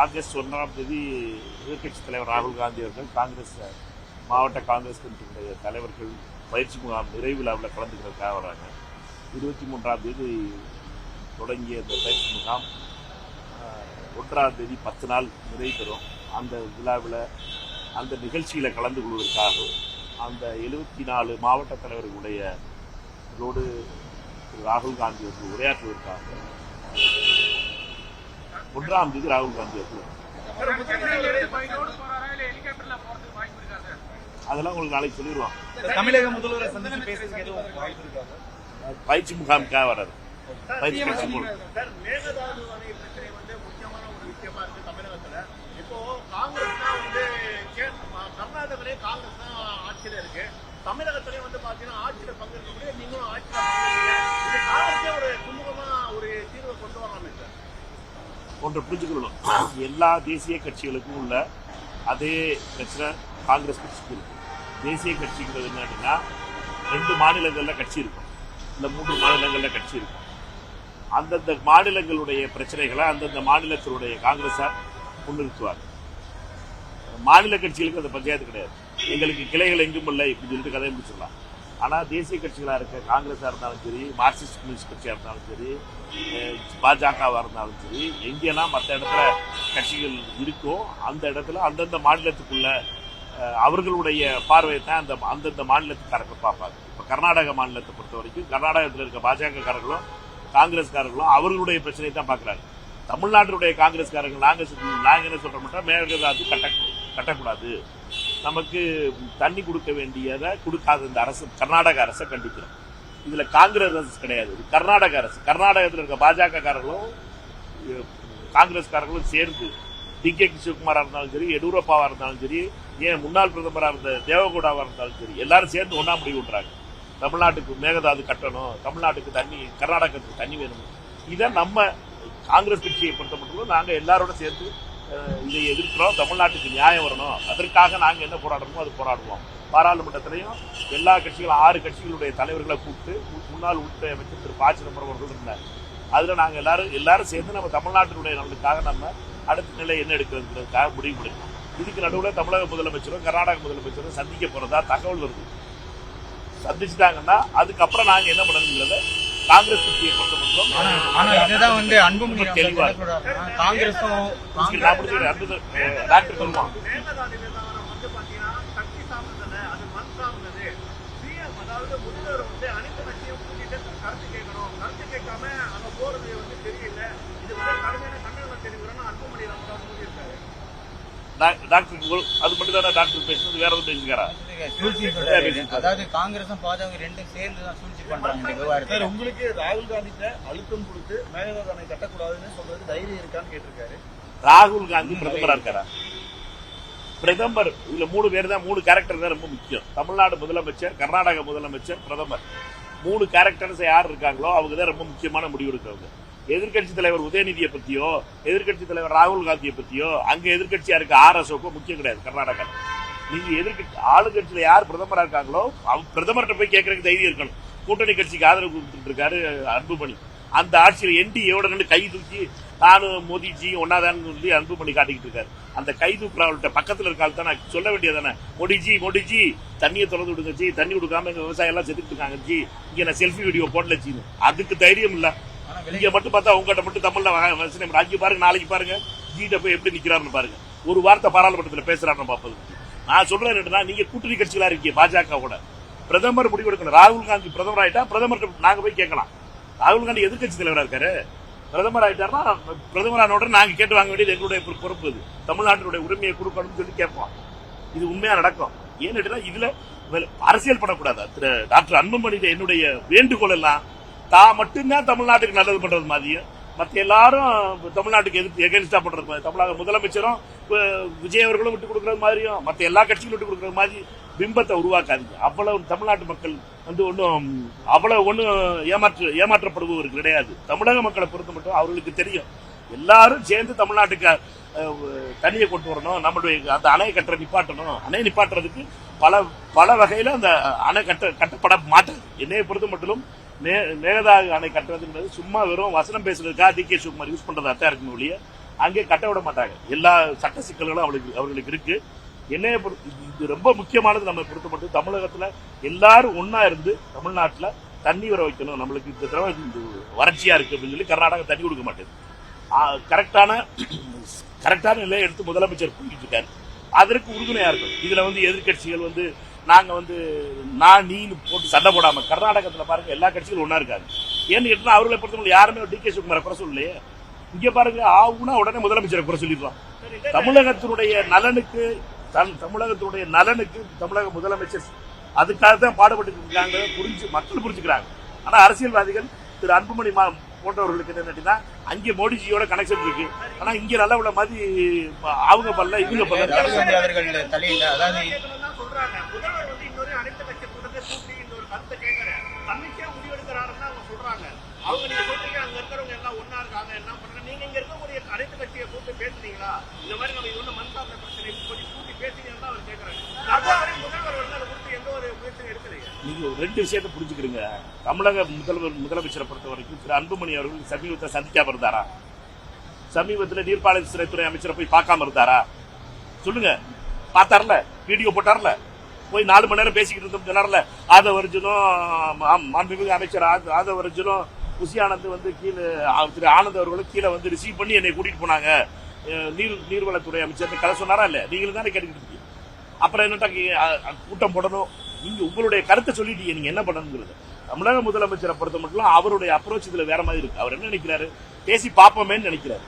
August 1ஆம் தேதி எதிர்கட்சித் தலைவர் ராகுல் காந்தி அவர்கள் காங்கிரஸ் மாவட்ட காங்கிரஸ் கமிட்டியுடைய தலைவர்கள் பயிற்சி முகாம் நிறைவு விழாவில் கலந்துக்கிறதுக்காக வராங்க. 23ஆம் தேதி தொடங்கிய இந்த பயிற்சி முகாம் 1ஆம் தேதி 10 நாள் நிறைவு பெறும். அந்த விழாவில் அந்த நிகழ்ச்சியில கலந்து கொள்வதற்காக அந்த 74 மாவட்ட தலைவர்களுடைய ரோடு ராகுல் காந்தி அவர்கள் உரையாற்றுவதற்காக 1ஆம் தேதி ராகுல் காந்தி அவர்கள் அதெல்லாம் உங்களுக்கு நாளைக்கு சொல்லிடுவாங்க. தமிழக முதல்வரை சந்தித்து பேசுறதுக்கு எதுவும் வாய்ப்பு இருக்காங்க? பயிற்சி முகாமுக்காக வராது. பயிற்சி மேகதாது அணை பிரச்சனை முக்கியமான ஒரு விஷயமா இருக்கு தமிழகத்துல. இப்போ காங்கிரஸ் தான் கர்நாடகத்திலே காங்கிரஸ் தான் ஆட்சியில இருக்கு. தமிழகத்திலே பாத்தீங்கன்னா ஆட்சியில பங்கேற்கக்கூடிய நீங்களும் ஆட்சியில பங்கேற்க காங்கிரஸே ஒரு சுமூகமா ஒரு தீர்வை கொண்டு வரலாமே சார். ஒன்று புரிஞ்சுக்கணும், எல்லா தேசிய கட்சிகளுக்கும் உள்ள அதே பிரச்சனை காங்கிரஸ் கட்சிக்கு இருக்கு. தேசிய கட்சிங்கிறது என்னன்னா 2 மாநிலங்கள்ல கட்சி இருக்கும், இந்த 3 மாநிலங்கள்ல கட்சி இருக்கும். அந்தந்த மாநிலங்களுடைய பிரச்சனைகளை அந்தந்த மாநிலத்தினுடைய காங்கிரஸார் முன்னிறுத்துவார். மாநில கட்சிகளுக்கு அந்த பஞ்சாயத்து கிடையாது. எங்களுக்கு கிளைகள் எங்கும் இல்லை இப்படி சொல்லிட்டு கதையை முடிச்சிடலாம். ஆனால் தேசிய கட்சிகளாக இருக்க காங்கிரஸாக இருந்தாலும் சரி, மார்க்சிஸ்ட் கம்யூனிஸ்ட் கட்சியாக இருந்தாலும் சரி, பாஜகவாக இருந்தாலும் சரி, எங்கெல்லாம் மற்ற இடத்துல கட்சிகள் இருக்கோ அந்த இடத்துல அந்தந்த மாநிலத்துக்குள்ள அவர்களுடைய பார்வையை தான் அந்தந்த மாநிலத்துக்காரர்கள் பார்ப்பாங்க. இப்போ கர்நாடக மாநிலத்தை பொறுத்த வரைக்கும் கர்நாடகத்தில் இருக்க பாஜகக்காரர்களும் காங்கிரஸ்காரர்களும் அவர்களுடைய பிரச்சனையை தான் பார்க்குறாங்க. தமிழ்நாட்டினுடைய காங்கிரஸ்காரர்கள் நாங்கள் என்ன சொல்றோம்னா மேகதாது கட்டக்கூடாது, நமக்கு தண்ணி கொடுக்க வேண்டியதை கொடுக்காத இந்த அரசு கர்நாடக அரசை கண்டிக்கிறோம். இதுல காங்கிரஸ் அரசு கிடையாது, இது கர்நாடக அரசு. கர்நாடகத்தில் இருக்க பாஜகக்காரர்களும் காங்கிரஸ்காரர்களும் சேர்ந்து டி.கே. சிவகுமாரா இருந்தாலும் சரி, எடியூரப்பாவா இருந்தாலும் சரி, ஏன் முன்னாள் பிரதமராக இருந்த தேவகவுடாவா இருந்தாலும் சரி, எல்லாரும் சேர்ந்து ஒன்னா முடிவு பண்றாங்க. தமிழ்நாட்டுக்கு மேகதாது கட்டணும், தமிழ்நாட்டுக்கு தண்ணி, கர்நாடகத்துக்கு தண்ணி வேணும். இதை நம்ம காங்கிரஸ் கட்சியை பொறுத்த மட்டும் நாங்க எல்லாரோட சேர்ந்து இதை எதிர்க்கிறோம். தமிழ்நாட்டுக்கு நியாயம் வரணும், அதற்காக நாங்க என்ன போராடணுமோ அது போராடுவோம். பாராளுமன்றத்திலையும் எல்லா கட்சிகளும் 6 கட்சிகளுடைய தலைவர்களை கூப்பிட்டு முன்னாள் உள்துறை அமைச்சர் திரு ப. சிதம்பரம் அவர்கள் இருந்தார். அதுல நாங்க எல்லாரும் சேர்ந்து நம்ம தமிழ்நாட்டினுடைய நலனுக்காக நம்ம அடுத்த நிலை என்ன எடுக்கிறதுக்காக முடிவு பண்ணிருக்கோம். இதுக்கு நடுவில் தமிழக முதலமைச்சரும் கர்நாடக முதலமைச்சரும் சந்திக்க போறதா தகவல் வருது. சந்திச்சுட்டாங்கன்னா அதுக்கப்புறம் நாங்க என்ன பண்ணணுங்கிறத காங்கிரஸ் கட்சியை பொறுத்த மட்டும் தெளிவா காங்கிரஸும் டாக்டர் சொல்லுவாங்க. டாக்டர் அது மட்டும் தான் டாக்டர் பேசுறது, வேற எதுவும் பேசுகிறாரா? அதாவது காங்கிரஸும் பாஜக ரெண்டும் சேர்ந்து தான் சூழ்ச்சி பண்றாங்க. உங்களுக்கு ராகுல் காந்தி அழுத்தம் கொடுத்து மேகதாது அணை கட்டக்கூடாதுன்னு சொல்றது தைரியம் இருக்கான்னு கேட்டிருக்காரு. ராகுல் காந்தி பிரதமரா இருக்காரா? பிரதமர் இதுல 3 பேர் தான், 3 கேரக்டர் தான் ரொம்ப முக்கியம். தமிழ்நாடு முதலமைச்சர், கர்நாடக முதலமைச்சர், பிரதமர். 3 கேரக்டர்ஸ் யார் இருக்காங்களோ அவங்க தான் ரொம்ப முக்கியமான முடிவு எடுக்கிறவங்க. எதிர்கட்சி தலைவர் உதயநிதியை பத்தியோ, எதிர்கட்சி தலைவர் ராகுல் காந்தியை பத்தியோ, அங்க எதிர்கட்சியா இருக்க RSOக்கோ முக்கியம் கிடையாது. கர்நாடகா நீங்க எதிர்கட்சி ஆளுங்கட்சியில யார் பிரதமரா இருக்காங்களோ பிரதமர்கிட்ட போய் கேட்கறதுக்கு தைரியம் இருக்கணும். கூட்டணி கட்சிக்கு ஆதரவு கொடுத்துட்டு இருக்காரு அன்புமணி. அந்த ஆட்சியில் NDAவோட 2 கை தூக்கி நானும் மோடிஜி ஒன்னாதான் சொல்லி அன்புமணி காட்டிக்கிட்டு இருக்காரு. அந்த கை தூக்குறவர்கிட்ட பக்கத்துல இருக்காள் தான் நான் சொல்ல வேண்டியதானே, மோடிஜி தண்ணியை திறந்து விடுங்க ஜி, தண்ணி கொடுக்காம எங்க விவசாயம் எல்லாம் செத்துட்டு இருக்காங்க ஜி, இங்க நான் செல்ஃபி வீடியோ போடல ஜி. அதுக்கு தைரியம் இல்ல. இங்க மட்டும் பார்த்தா உங்ககிட்ட மட்டும் தமிழ்ல அங்கே பாருங்க, நாளைக்கு பாருங்க ஜிட்ட போய் எப்படி நிக்கிறாருன்னு பாருங்க. ஒரு வார்த்தை பாராளுமன்றத்தில் பேசுறாருன்னு பாப்பது. நான் சொல்றேன், நீங்க கூட்டணி கட்சிகளா இருக்கீங்க பாஜக கூட, பிரதமர் முடிவெடுக்கணும். ராகுல் காந்தி பிரதமர் ஆயிட்டா பிரதமர் நாங்க போய் கேட்கலாம். ராகுல் காந்தி எதிர்கட்சி தலைவரா இருக்காரு, பிரதமர் ஆயிட்டாருன்னா பிரதமரான உடனே நாங்க கேட்டு வாங்க வேண்டியது எங்களுடைய பொறுப்பு. இது தமிழ்நாட்டினுடைய உரிமையை கொடுக்கணும்னு சொல்லி கேட்போம். இது உண்மையா நடக்கும். ஏன்னு இதுல அரசியல் பண்ணக்கூடாது. திரு டாக்டர் அன்புமணி என்னுடைய வேண்டுகோள் எல்லாம் தான் மட்டும்தான் தமிழ்நாட்டுக்கு நல்லது பண்றது மாதிரியும், மற்ற எல்லாரும் தமிழ்நாட்டுக்கு எகென்ஸ்டா பண்றது மாதிரி, தமிழக முதலமைச்சரும் விஜய் அவர்களும் விட்டு கொடுக்கறது மாதிரியும், மற்ற எல்லா கட்சிகளும் விட்டு கொடுக்கறது மாதிரி பிம்பத்தை உருவாக்காதீங்க. அவ்வளவு தமிழ்நாட்டு மக்கள் ஒன்னும் அவ்வளவு ஏமாற்றப்படுபவர் கிடையாது. தமிழக மக்களை பொறுத்த மட்டும் அவர்களுக்கு தெரியும். எல்லாரும் சேர்ந்து தமிழ்நாட்டுக்கு தண்ணியை கொண்டு வரணும், நம்மளுடைய அந்த அணை கட்ட நிப்பாட்டணும். அணை நிப்பாட்டுறதுக்கு பல வகையில அந்த அணை கட்டப்பட மாட்டாது. என்னையை பொறுத்த மட்டும் மேகதாது அணை கட்டுறதுன்றது சும்மா வெறும் வசனம் பேசுறதுக்காக டி.கே. சிவகுமார் யூஸ் பண்றதா தான் இருக்கணும் ஒழிய அங்கே கட்ட விட மாட்டாங்க. எல்லா சட்ட சிக்கல்களும் அவர்களுக்கு இருக்கு. என்னைய இது ரொம்ப முக்கியமானது. நம்ம பொறுத்த மட்டும் தமிழகத்துல எல்லாரும் ஒன்னா இருந்து தமிழ்நாட்டுல தண்ணி வர வைக்கணும். நம்மளுக்கு இந்த தடவை வறட்சியா இருக்கு அப்படின்னு சொல்லி கர்நாடகா தண்ணி கொடுக்க மாட்டேது. கரெக்டான நிலையை எடுத்து முதலமைச்சர் போயிட்டு இருக்காரு. அதற்கு உறுதுணையா இருக்கும். இதுல எதிர்கட்சிகள் நாங்க நான் நீ போட்டு சண்டை போடாம கர்நாடகத்துல பாருங்க எல்லா கட்சிகளும் ஒன்னா இருக்காங்க. ஏன்னு கேட்டா அவர்களை பொறுத்தவரை யாருமே டி.கே. சிவகுமாரை குறை சொல்லலையே. இங்க பாருங்க ஆகுனா உடனே முதலமைச்சரை குறை சொல்லிடுவான். தமிழகத்தினுடைய நலனுக்கு தமிழக முதலமைச்சர் அதுக்காக தான் பாடுபட்டு இருக்காங்க. மக்கள் புரிஞ்சுக்கிறாங்க. ஆனா அரசியல்வாதிகள் திரு அன்புமணி போன்றவர்களுக்கு என்ன அங்கே மோடிஜியோட கனெக்ஷன் இருக்கு. ஆனா இங்க நல்ல உள்ள மாதிரி அவங்க பல்ல இவங்க பல்ல அவர்கள் தலையில அதாவது சொல்றாங்க. முதல்வர் இன்னொரு அனைத்து கட்சி கூட்டத்தை கூட்டி இந்த ஒரு கருத்தை கேட்கிறேன் தன்னிச்சையா முடிவெடுக்கிறாருன்னு அவங்க சொல்றாங்க. அவங்க நீங்க சொல்றீங்க அங்க இருக்கிறவங்க எல்லாம் ஒன்னா இருக்காங்க என்ன பண்றாங்க. நீங்க இங்க இருக்கக்கூடிய அனைத்து கட்சியை கூப்பிட்டு பேசுறீங்களா? இந்த மாதிரி நம்ம இது மண்பாண்ட பிரச்சனை கொஞ்சம் கூட்டி பேசுறீங்கன்னா அவர் கேட்கறாங்க. முதல்வர் அதை குறித்து எந்த ஒரு முயற்சியும் எடுக்கலைங்க. நீங்க ரெண்டு விஷயத்தை புரிஞ்சுக்கிறீங்க. தமிழக முதலமைச்சரை பொறுத்த வரைக்கும் திரு அன்புமணி அவர்கள் சமீபத்தில் சந்திக்காம இருந்தாரா? சமீபத்தில் நீர்ப்பாசனத்துறை அமைச்சரை போய் பார்க்காம இருந்தாரா? சொல்லுங்க. பார்த்தார்ல, வீடியோ போட்டார்ல, போய் 4 மணி நேரம் பேசிக்கிட்டு இருந்தோம் சொன்னார்ல. ஆதவர்ஜுனும் மாண்புமிகு அமைச்சர் ஆதவர்ஜுனும் புஷியானந்த் கீழே திரு ஆனந்த் அவர்களும் கீழே ரிசீவ் பண்ணி என்னை கூட்டிட்டு போனாங்க. நீர்வளத்துறை அமைச்சர் கதை சொன்னாரா இல்ல? நீங்களும் தானே கேட்டுக்கிட்டு இருக்கீங்க. அப்புறம் என்னட்டா கூட்டம் போடணும். நீங்க உங்களுடைய கருத்தை சொல்லிட்டீங்க. நீங்க என்ன பண்ணணுங்கிறது தமிழக முதலமைச்சரை பொறுத்த மட்டும் அவருடைய அப்ரோச் இதுல வேற மாதிரி இருக்கு. அவர் என்ன நினைக்கிறாரு? பேசி பார்ப்போமேன்னு நினைக்கிறாரு.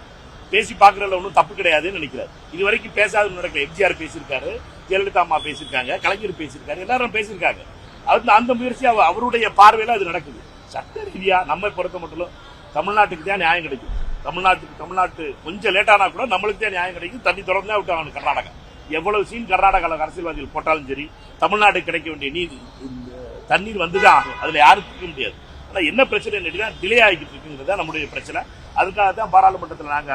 பேசி பார்க்கறதுல ஒன்றும் தப்பு கிடையாதுன்னு நினைக்கிறாரு. இது வரைக்கும் பேசாத நடக்கல. எம்ஜிஆர் பேசியிருக்காரு, ஜெயலலிதா அம்மா பேசியிருக்காங்க, கலைஞர் பேசியிருக்காரு, எல்லாரும் பேசியிருக்காங்க. அந்த முயற்சி அவருடைய பார்வையில அது நடக்குது. சட்ட ரீதியா நம்ம பொறுத்த மட்டும் தமிழ்நாட்டுக்கு தான் நியாயம் கிடைக்கும். தமிழ்நாட்டு கொஞ்சம் லேட்டானா கூட நம்மளுக்கு தான் நியாயம் கிடைக்கும். தண்ணி தொடர்ந்து தான் விட்டாங்க கர்நாடகா. எவ்வளவு சீன் கர்நாடகாவில் அரசியல்வாதிகள் போட்டாலும் சரி, தமிழ்நாட்டுக்கு கிடைக்க வேண்டிய தண்ணீர் வந்துதான் ஆகும். அதுல யாரும் இருக்க முடியாது. ஆனா என்ன பிரச்சனை டிலே ஆகிட்டு இருக்குங்கிறதா நம்முடைய பிரச்சனை. அதுக்காக தான் பாராளுமன்றத்தில் நாங்க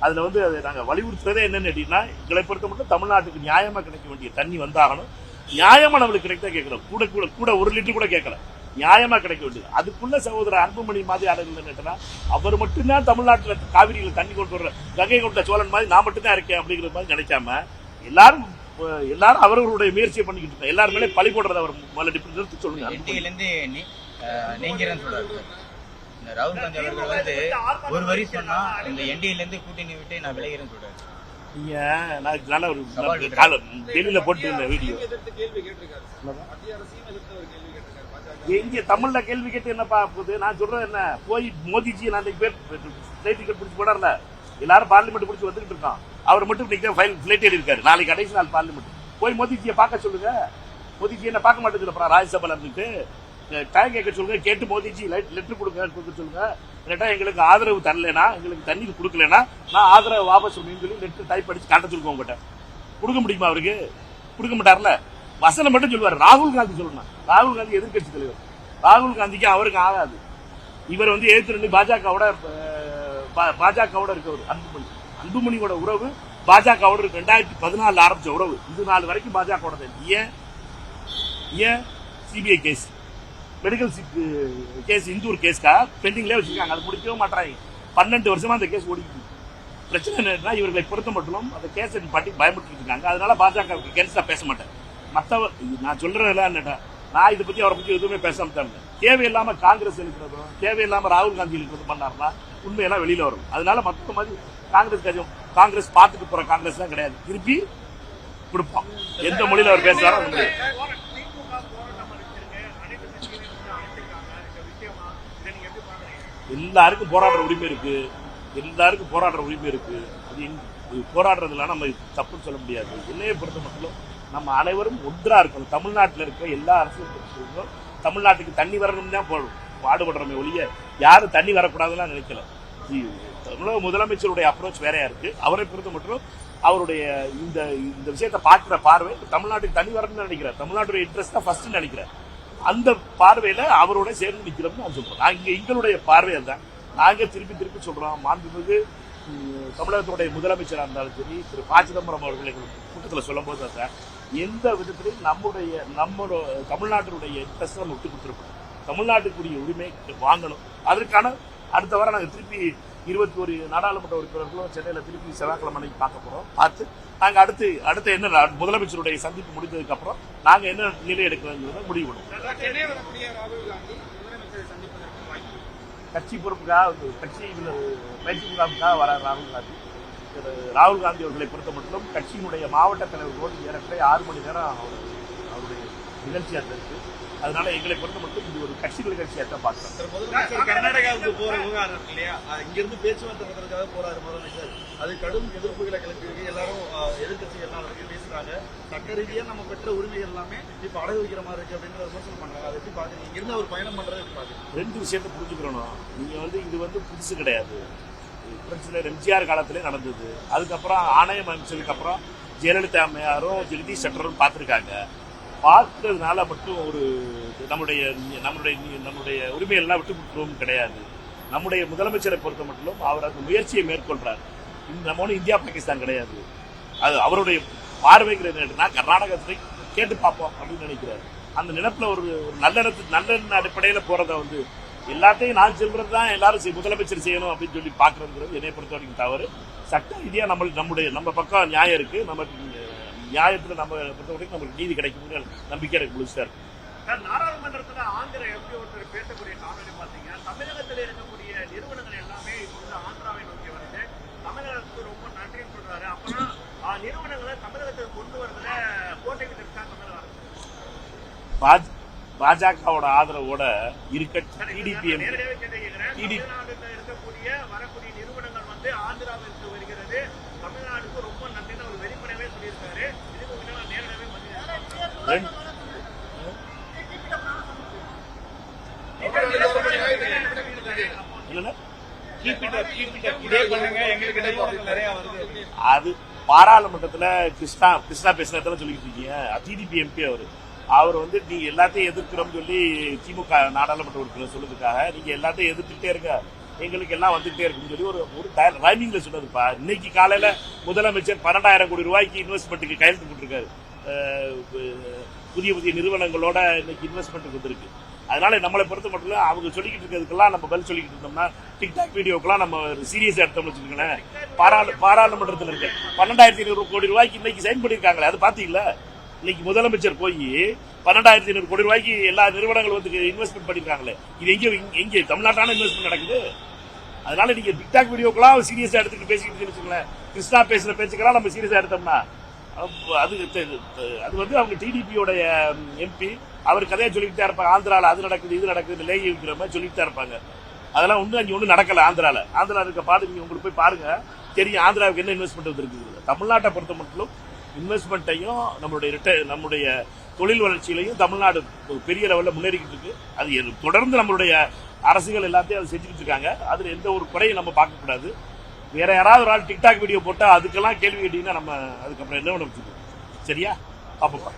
அதுல நாங்க வலியுறுத்துறதே என்னன்னு கேட்டீங்கன்னா, எங்களை பொறுத்த மட்டும் தமிழ்நாட்டுக்கு நியாயமா கிடைக்க வேண்டிய தண்ணி வந்தாகணும். நியாயமா நம்மளுக்கு கிடைத்தா கேட்கணும். கூட 1 லிட்டர் கூட கேட்கல. நியாயமா கிடைக்க வேண்டியது. அதுக்குள்ள சகோதரர் அன்புமணி மாதிரி ஆளுகள் அவர் மட்டும்தான் தமிழ்நாட்டில் காவிரியில தண்ணி கொண்டு வர்ற கங்கை கொண்ட சோழன் மாதிரி நான் மட்டும்தான் இருக்கேன் அப்படிங்கிற மாதிரி நினைக்காம எல்லாரும் அவர்களுடைய முயற்சியை பண்ணிக்கிட்டு இருக்காங்க. எல்லாரும் மேலே பழி போடுறத அவர் நிறுத்தி சொல்லுங்க. ராகுல் காந்தி அவர்கள் ஒரு வரி சொன்னா இந்த என்டிஏல இருந்து கூட்டணி விட்டு நான் விளைகிறேன்னு சொல்றாரு. நீங்க நல்ல ஒரு டெல்லியில போட்டு வீடியோ இங்க தமிழ்ல கேள்வி கேட்டு என்னப்பா போகுது? நான் சொல்றேன் என்ன, போய் மோதிஜி நான் ஃபிளைட் டிக்கெட் பிடிச்சி போடார்ல, எல்லாரும் பார்லிமெண்ட் பிடிச்சி வந்துகிட்டு இருக்கான். அவர் மட்டும் இன்னைக்கு ஃபிளைட் ஏறி இருக்காரு. நாளைக்கு கடைசி நாள் பார்லிமெண்ட். போய் மோதிஜியை பார்க்க சொல்லுங்க. மோதிஜி என்ன பார்க்க மாட்டேங்குது ராஜ்யசபால இருந்துட்டு டைம் கேட்க சொல்லுங்க. கேட்டு மோதிஜி லெட்டர் கொடுக்க சொல்லுங்க. இல்லாட்டா எங்களுக்கு ஆதரவு தரலனா, எங்களுக்கு தண்ணீர் கொடுக்கலனா நான் ஆதரவு வாபஸ் சொல்லி லெட்டர் டைப் அடிச்சு காட்ட சொல்லுங்க. உங்ககிட்ட கொடுக்க முடியுமா? அவருக்கு கொடுக்க மாட்டார்ல. வசனம் மட்டும் சொல்லுவார். ராகுல் காந்தி சொல்லணும். ராகுல் காந்தி எதிர்கட்சி தலைவர். ராகுல் காந்திக்கு அவருக்கு ஆகாது. இவர் எதிர்த்து பாஜகவோட இருக்கவர் அன்புமணியோட உறவு பாஜகவோட 2014 ஆரம்பிச்ச உறவு. இது நாள் வரைக்கும் பாஜகவோட. ஏன் CBI case, medical case, Indore கேஸ்க்கா பெண்டிங்லேயே வச்சிருக்காங்க. அது முடிக்கவே மாட்டாங்க. 12 வருஷமா அந்த கேஸ் ஓடிக்குது. பிரச்சனை என்னன்னா, இவர்களை பொறுத்த மட்டும் அந்த கேஸை பற்றி பயமுறுத்திட்டு இருக்காங்க. அதனால பாஜகவுக்கு கேன்சா பேச மாட்டேன். நான் சொல்றேன், நான் இதை பத்தி அவரை பத்தி எதுவுமே பேசாம தான். தேவையில்லாம காங்கிரஸ் இருக்கிறதும் தேவையில்லாம ராகுல் காந்தி இருக்கிறது பண்ணாருன்னா உண்மையெல்லாம் வெளியில வரும். அதனால மற்ற மாதிரி காங்கிரஸ் பார்த்துட்டு போற காங்கிரஸ் தான் கிடையாது. திருப்பி கொடுப்போம். எந்த மொழியில அவர் பேசுறாரோ அந்த மொழி. எல்லாருக்கும் போராடுற உரிமை இருக்கு. அது போராடுறதுல நம்ம தப்புன்னு சொல்ல முடியாது. என்னையை பொறுத்த மட்டும் நம்ம அனைவரும் ஒன்றா இருக்கணும். தமிழ்நாட்டில் இருக்க எல்லா அரசியல் கட்சிகளும் தமிழ்நாட்டுக்கு தண்ணி வரணும்னு தான் பாடுபடுறோமே ஒழிய யாரும் தண்ணி வரக்கூடாதுன்னு நினைக்கல. தமிழக முதலமைச்சருடைய அப்ரோச் வேறையா இருக்கு. அவரை பொறுத்த மட்டும் அவருடைய இந்த விஷயத்தை பார்க்கிற பார்வை தமிழ்நாட்டுக்கு தண்ணி வரணும்னு நினைக்கிறார். தமிழ்நாட்டுடைய இன்ட்ரெஸ்ட் தான் ஃபர்ஸ்ட் நினைக்கிறார். அந்த பார்வையில அவரோட சேர்ந்து நிக்கிறோம்னு நான் சொல்றோம். எங்களுடைய பார்வையை தான் நாங்க திருப்பி சொல்றோம். மாண்புமிகு தமிழகத்துடைய முதலமைச்சராக இருந்தாலும் சரி, திரு ப. சிதம்பரம் அவர்கள் கூட்டத்தில் சொல்லும் போது சார், எந்த விதத்திலையும் நம்மளோட தமிழ்நாட்டினுடைய இன்ட்ரெஸ்ட் நம்ம விட்டு கொடுத்துருக்கோம். தமிழ்நாட்டுக்குரிய உரிமை வாங்கணும். அதற்கான அடுத்த வாரம் நாங்கள் திருப்பி 21 நாடாளுமன்ற உறுப்பினர்களும் சென்னையில் திருப்பி செவ்வாய்க்கிழமை அன்னைக்கு பார்க்க போறோம். பார்த்து நாங்க அடுத்து என்ன முதலமைச்சருடைய சந்திப்பு முடிந்ததுக்கு அப்புறம் நாங்க என்ன நிலை எடுக்கிறோங்கிறத முடிவு பண்ணுவோம். சென்னை வரக்கூடிய ராகுல் காந்தி முதலமைச்சரை சந்திப்பதற்கு வாய்ப்பு கட்சி பொறுப்புக்காக பயிற்சி முகாமுக்காக வர ராகுல் காந்தி. ராகுல் காந்தி அவர்களை பொறுத்த மட்டும் கட்சியினுடைய மாவட்ட தலைவர்களோடு ஏறக்குறைய 6 மணி நேரம் அவருடைய நிகழ்ச்சி அங்க இருக்கு. அதனால எங்களை பொறுத்த மட்டும் இது ஒரு கட்சி நிகழ்ச்சியாக தான் பார்க்கிறோம். முதலமைச்சர் கர்நாடகாவுக்கு போற விவகாரம் இருக்கு இல்லையா, இங்கிருந்து பேச்சுவார்த்தை நடத்துறதுக்காக போறாரு முதலமைச்சர். அது கடும் எதிர்ப்புகளை கிளப்பி எல்லாரும் எதிர்கட்சிகள் பேசுறாங்க. சட்ட ரீதியா நம்ம பெற்ற உரிமைகள் எல்லாமே இப்ப அடகு வைக்கிற மாதிரி இருக்கு அப்படின்ற விமர்சனம் பண்றாங்க. அதை எப்படி பாக்குறீங்க? இங்கிருந்து அவர் பயணம் பண்றது எப்படி பாக்குறீங்க? 2 விஷயத்தை புரிஞ்சுக்கிறோம். நீங்க இது புதுசு கிடையாது. பிரச்சனை எம்ஜிஆர் காலத்திலே நடந்தது. அதுக்கப்புறம் ஆணையம் அமைச்சதுக்கு அப்புறம் ஜெயலலிதா அம்மையாரும் ஜெகதீஷ் ஷெட்டரும் பார்த்துருக்காங்க. பார்த்ததுனால மட்டும் ஒரு நம்முடைய உரிமையெல்லாம் விட்டு கொடுத்துருவோம் கிடையாது. நம்முடைய முதலமைச்சரை பொறுத்த மட்டும் அவர் அந்த முயற்சியை மேற்கொள்றார். நம்ம ஒன்றும் இந்தியா பாகிஸ்தான் கிடையாது. அது அவருடைய பார்வைங்கிறது கர்நாடகத்தை கேட்டு பார்ப்போம் அப்படின்னு நினைக்கிறார். அந்த நினைப்புல ஒரு நல்ல அடிப்படையில போறத எல்லாத்தையும் நான் சொல்றது தான் எல்லாரும் முதலமைச்சர் செய்யணும் அப்படின்னு சொல்லி பாக்குறது என்னை பொறுத்த வரைக்கும் தவறு. சட்ட ரீதியா நம்ம பக்கம் நியாயம் இருக்கு. நமக்கு நியாயத்துல நம்ம பொறுத்த வரைக்கும் நமக்கு நீதி கிடைக்கும் நம்பிக்கை எனக்கு முழுசா இருக்கு. நாடாளுமன்றத்துல ஆந்திர எம்பி ஒருத்தர் பேசக்கூடிய காரணம் பாத்தீங்கன்னா, தமிழகத்தில் இருக்கக்கூடிய நிறுவனங்கள் எல்லாமே இப்போது ஆந்திராவை நோக்கி வருது, தமிழகத்துக்கு ரொம்ப நன்றின்னு சொல்றாரு. அப்புறம் நிறுவனங்களை தமிழகத்துக்கு கொண்டு வரதுல கோட்டை விட்டு இருக்கா தமிழக அரசு. பாஜகவோட ஆதரவோட இருக்க டிடிபி இருக்கக்கூடிய வரக்கூடிய நிறுவனங்கள் ஆந்திராவிற்கு வருகிறது, தமிழ்நாடுக்கு ரொம்ப நன்றின்னு ஒரு வெளிப்படையாவே சொல்லியிருக்காரு. இதுக்கு நேரடியாவே அது பாராளுமன்றத்துல கிருஷ்ணா பேசினதான் சொல்லிட்டு இருக்கீங்க. டிடிபி எம்பி அவர் நீ எல்லாத்தையும் எதிர்க்கிறோம் சொல்லி திமுக நாடாளுமன்ற உறுப்பினர் சொல்றதுக்காக நீங்க எல்லாத்தையும் எதிர்த்துட்டே இருக்க, எங்களுக்கு எல்லாம் வந்துட்டே இருக்குன்னு சொல்லி ஒரு ரைமிங்ல சொன்னதுப்பா. இன்னைக்கு காலையில முதலமைச்சர் 12,000 கோடி ரூபாய்க்கு இன்வெஸ்ட்மெண்ட்டுக்கு கையெழுத்து போட்டிருக்காரு. புதிய நிறுவனங்களோட இன்னைக்கு இன்வெஸ்ட்மெண்ட் வந்திருக்கு. அதனால நம்மளை பொறுத்த மட்டும் அவங்க சொல்லிக்கிட்டு இருக்கிறதுக்கெல்லாம் நம்ம பதில் சொல்லிக்கிட்டு இருந்தோம்னா டிக்டாக் வீடியோக்கெல்லாம் நம்ம சீரியஸா எடுத்தோம்னு வச்சுக்கோங்களேன். பாராளுமன்றத்தில் இருக்க 12,500 கோடி ரூபாய்க்கு இன்னைக்கு சைன் பண்ணிருக்காங்களே, அது பாத்தீங்களா? இன்னைக்கு முதலமைச்சர் போய் 12,500 கோடி ரூபாய்க்கு எல்லா நிறுவனங்களும் இன்வெஸ்ட்மெண்ட் பண்ணிருக்காங்களே, இது எங்க தமிழ்நாட்டான இன்வெஸ்ட்மெண்ட் நடக்குது. அதனால நீங்க டிக்டாக் வீடியோக்கெல்லாம் சீரியஸா எடுத்துட்டு பேசிக்கிட்டு வச்சுக்கோங்களேன். கிருஷ்ணா பேசுற பேச்சுக்கெல்லாம் நம்ம சீரியஸா எடுத்தோம்னா அது அவங்க டிடிபியோடைய எம்பி அவர் கதையை சொல்லிக்கிட்டே இருப்பாங்க. ஆந்திரால அது நடக்குது இது நடக்குது லேகி வைக்கிற மாதிரி சொல்லிட்டு இருப்பாங்க. அதெல்லாம் அங்கே ஒன்றும் நடக்கல. ஆந்திரால இருக்க நீங்க உங்களுக்கு போய் பாருங்க, தெரியும் ஆந்திராவுக்கு என்ன இன்வெஸ்ட்மெண்ட் வந்துருக்கு. தமிழ்நாட்டை பொறுத்த மட்டும் இன்வெஸ்ட்மெண்ட்டையும் நம்முடைய தொழில் வளர்ச்சியிலையும் தமிழ்நாடு பெரிய லெவலில் முன்னேறிக்கிட்டு இருக்கு. அது தொடர்ந்து நம்மளுடைய அரசுகள் எல்லாத்தையும் அதை செஞ்சுக்கிட்டு இருக்காங்க. அதுல எந்த ஒரு குறையும் நம்ம பார்க்க கூடாது. வேற யாராவது ஒரு ஆள் டிக்டாக் வீடியோ போட்டா அதுக்கெல்லாம் கேள்வி கேட்டீங்கன்னா நம்ம அதுக்கப்புறம் என்ன பண்ண வச்சுக்கோம். சரியா? பாப்பா.